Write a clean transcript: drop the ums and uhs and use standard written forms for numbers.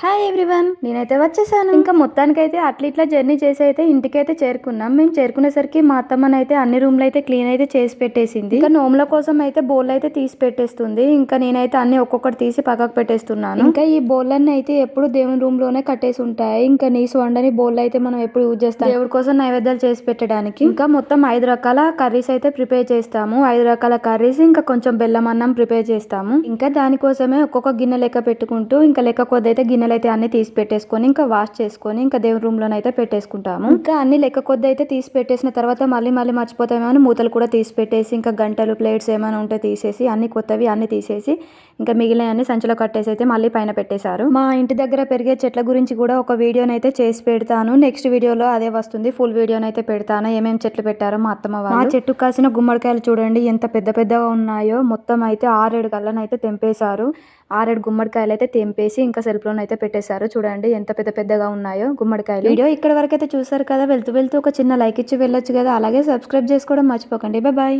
Hi everyone, నేనైతే వచ్చేసాను. ఇంకా మొత్తానికైతే అట్లా ఇట్లా జర్నీ చేసి అయితే ఇంటికైతే చేరుకున్నాం. మేము చేరుకునేసరికి మా అత్తమ్మనైతే అన్ని రూమ్లు అయితే క్లీన్ అయితే చేసి పెట్టేసింది. ఇంకా నోముల కోసం అయితే బోల్ అయితే తీసి పెట్టేస్తుంది. ఇంకా నేనైతే అన్ని ఒక్కొక్కటి తీసి పక్కకు పెట్టేస్తున్నాను. ఇంకా ఈ బోళ్ళన్నీ అయితే ఎప్పుడు దేవుని రూమ్ లోనే కట్టేసి ఉంటాయి. ఇంకా నీసు వండని బోల్ అయితే మనం ఎప్పుడు యూజ్ చేస్తాం దేవుడి కోసం నైవేద్యాలు చేసి పెట్టడానికి. ఇంకా మొత్తం 5 రకాల కర్రీస్ అయితే ప్రిపేర్ చేస్తాము. 5 రకాల కర్రీస్ ఇంకా కొంచెం బెల్లం అన్నం ప్రిపేర్ చేస్తాము. ఇంకా దానికోసమే ఒక్కొక్క గిన్నె లెక్క పెట్టుకుంటూ ఇంకా లెక్క కొద్ది అయితే గిన్నెలు అయితే అన్ని తీసి పెట్టేసుకొని ఇంకా వాష్ చేసుకొని ఇంకా దేవుడి రూమ్ లోనైతే పెట్టేసుకుంటాము. ఇంకా అన్ని లెక్క కొద్ది అయితే తీసి పెట్టేసిన తర్వాత మళ్ళీ మర్చిపోతామేమో మూతలు కూడా తీసి పెట్టేసి ఇంకా గంటలు ప్లేట్స్ ఏమైనా ఉంటే తీసేసి అన్ని కొత్తవి అన్ని తీసేసి ఇంకా మిగిలిన అన్ని సంచిలో కట్టేసి అయితే మళ్ళీ పైన పెట్టేశారు. మా ఇంటి దగ్గర పెరిగే చెట్ల గురించి కూడా ఒక వీడియోనైతే చేసి పెడతాను. నెక్స్ట్ వీడియోలో అదే వస్తుంది. ఫుల్ వీడియోనైతే పెడతాను. ఏమేమి చెట్లు పెట్టారో మా అత్తమ్మ వాళ్ళు. మా చెట్టు కాసిన గుమ్మడికాయలు చూడండి ఎంత పెద్ద పెద్దగా ఉన్నాయో. మొత్తం అయితే 6-7 గళ్ళనైతే తెంపేశారు. 6-7 గుమ్మడికాయలు అయితే తెంపేసి ఇంకా సెల్ఫ్ లోనైతే పెట్టేశారు. చూడండి ఎంత పెద్ద పెద్దగా ఉన్నాయో గుమ్మడికాయలు. వీడియో ఇక్కడ వరకు అయితే చూసారు కదా. వెళ్తూ ఒక చిన్న లైక్ ఇచ్చి వెళ్ళొచ్చు కదా. అలాగే సబ్స్క్రైబ్ చేసుకోవడం మర్చిపోకండి. బాయ్.